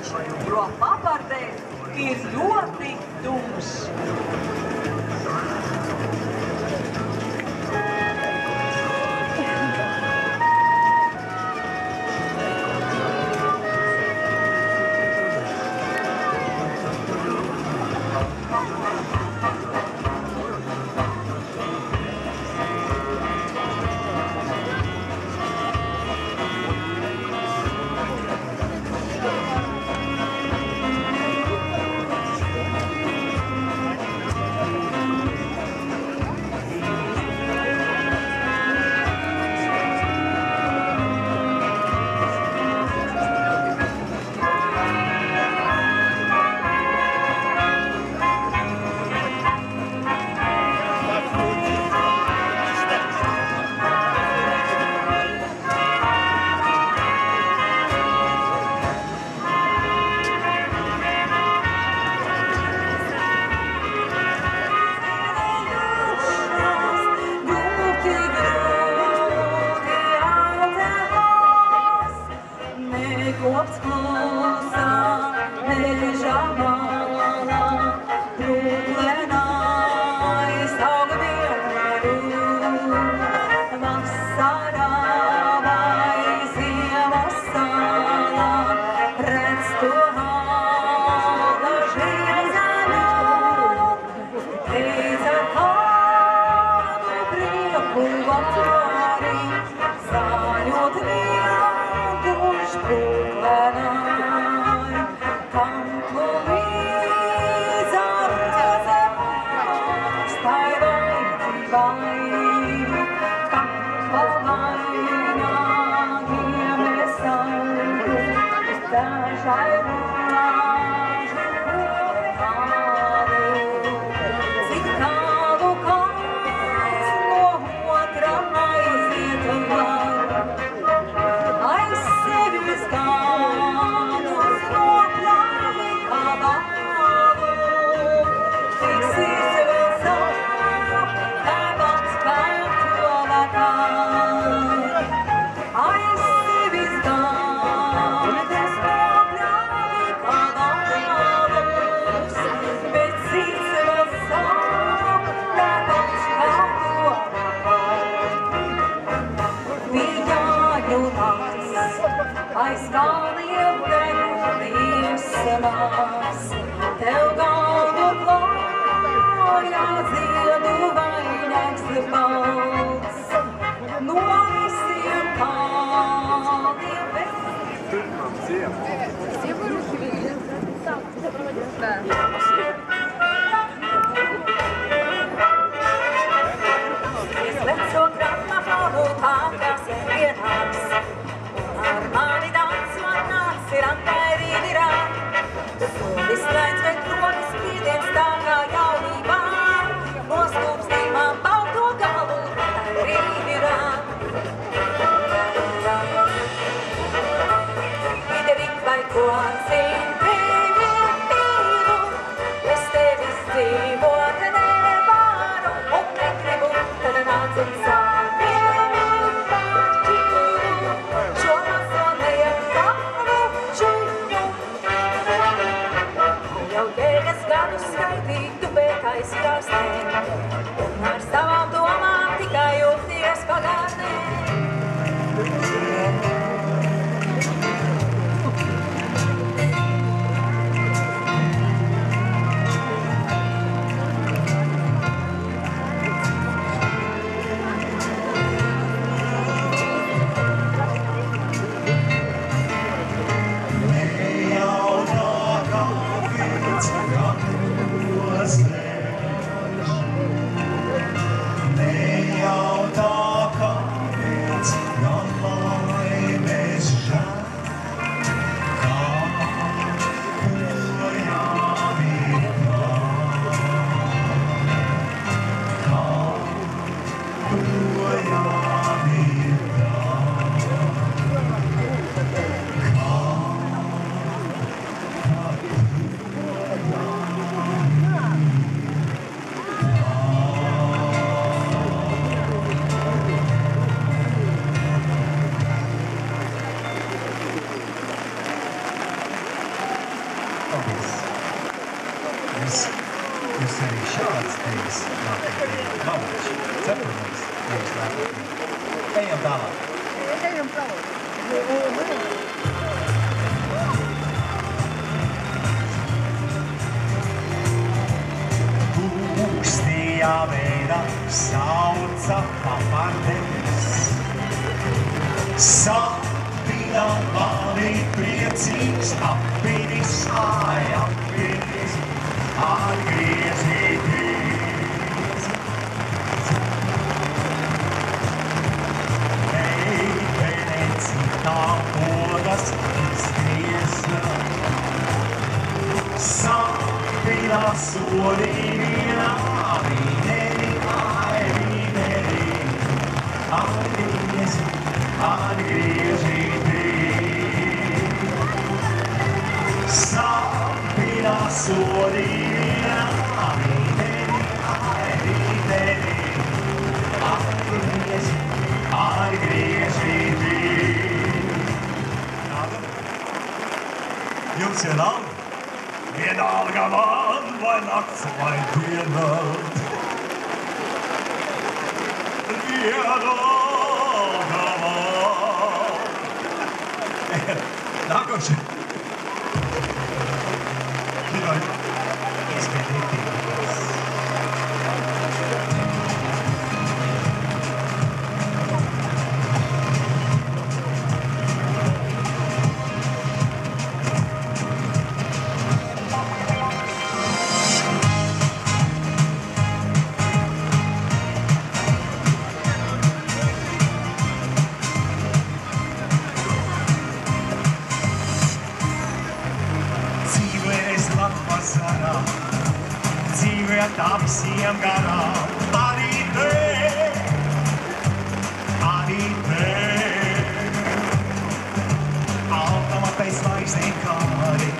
ceļš, jo papardē ir ļoti tumšs. Latvijas. Malači. Cepuramies. Nevis Latvijas. Ejam tālāk. Ejam tālāk. Pūkstījā vērā sauca papardenis. Sapina mani priecīgs apinis, apinis, atgriezīties. Meitene citā pogas izgrieza. Sapina soli vienā vīneri, vīneri, atgriezīties. Sapina sodīna, vīneri, atgriezīties. Jums vienalga? Vienalga man, vai nakts, vai diena. Nākošie. Tikai izpētītības. Dzīvē tā visiem garām, arī te. Automatais zvaigznēm kāri,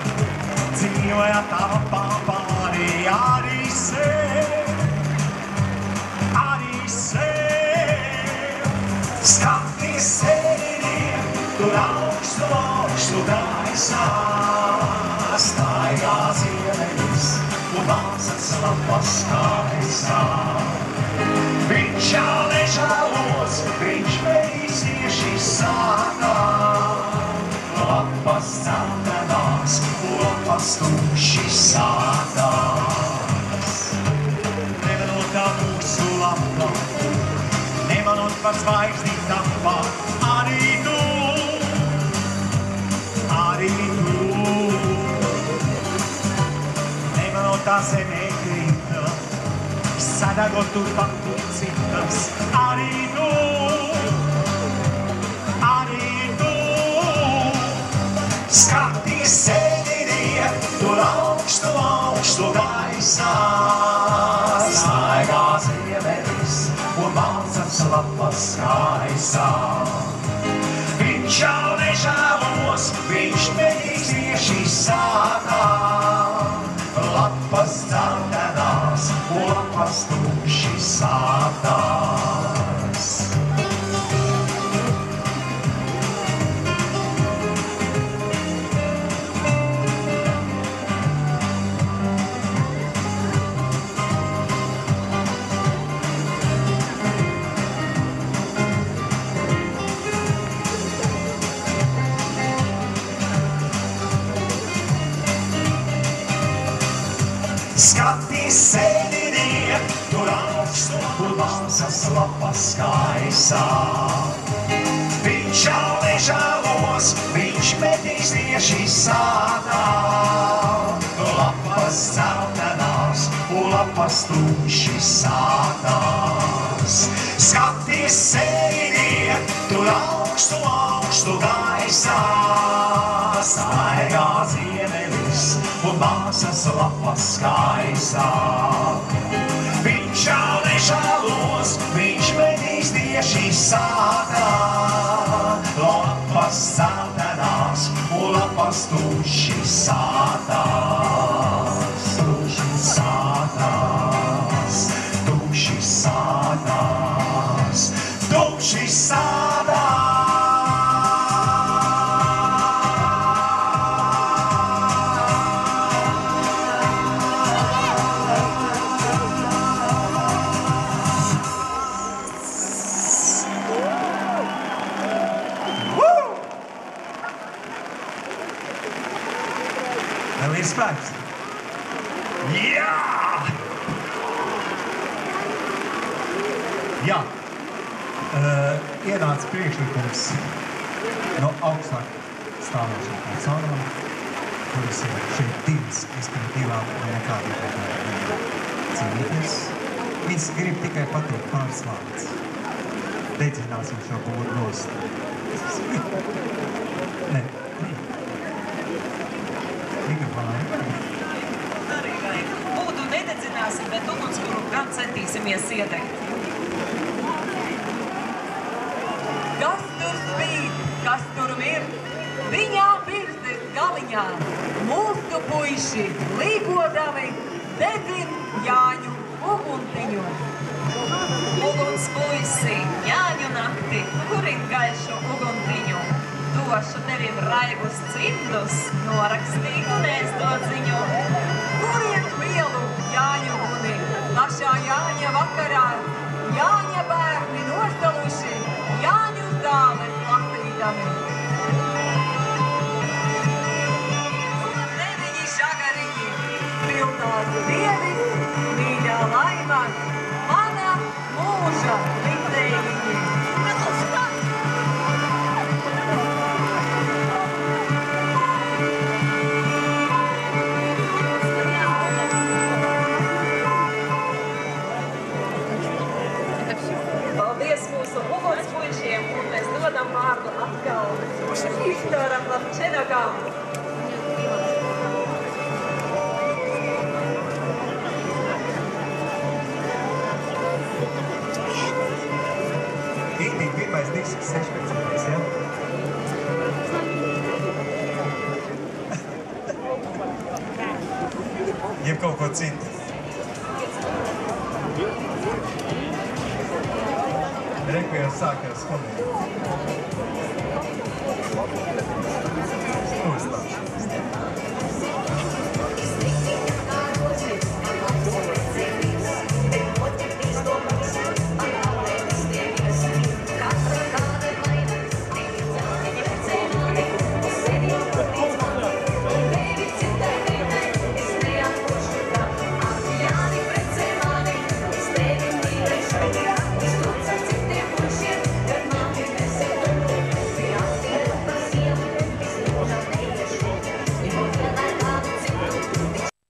dzīvē tā pāri, arī skaties sēdiem, tur augstu gaisā, staigā ziemeļus. Un māsas lapas kaisā. Viņš jau nežēlos, viņš veids tieši sākā. Lapas celtenās, lapas tumši sātās. Nemanot tā mūsu lapa, nemanot par zvaigzni tapā, arī tu. Tā zemē krita, sadagot turpat tur citas, arī tu. Skaties sēdīrie, tur augstu gaisā, staigā ziemeļus un balsas lapas gaisā. Viņš jau nežēlos, viņš medīs tieši sātā. Lapas celtenās, lapas tumši sātās. Skaties sēdīrie, tur augstu un balsas lapas gaisā. Viņš jau nežēlos, viņš metīs tieši sātā. Lapas celtenās un lapas tumši sātās. Skaties sēdīrie, tur augstu gaisā. Staigā ziemeļus un māsas lapas gaisā. Viņš jau nežēlos, viņš medīs tieši sātā. Lapas celtenās un lapas tumši sātās. Tumši sātās, tumši sātās, tumši sātās. Vēl ir spēks. Jā! Jā. Ienāca priekšlikums no augstāk stāvošām personām, kuras ir šeit divas, izpēc divām nekādiem cīnīties. Viņas grib tikai pateikt pāris vārds. Dedzināsim šo būdu nost. Ne. Mikrofonu. Arī vajag. Būdu nededzināsim, bet ugunskuru gan centīsimies iedegt. Kas tur spīd, kas tur mir? Viņā birzes galiņā mūsu puiši līgodami dedzin Jāņu uguntiņu. Uguns puisi, Jāņu nakti, kurin gaišu uguntiņu. Došu tevim raibus cimdus, norakstīgu nēstodziņu. Kurien lielu Jāņu uguni, pašā Jāņa vakarā, Jāņa bērni nostaluši, Jāņu zāles lasīdami. Deviņi žagariņi, pilnās dievis, mīļā laima, mana mūža liktējiņi. Paldies mūsu ugunspuišiem, un mēs dodam vārdu atkal Viktoram Lapčenogam. Ītīgi pirmais disks 16. Ja? Jeb kaut ko citu. Reku jau sākās skumīgi.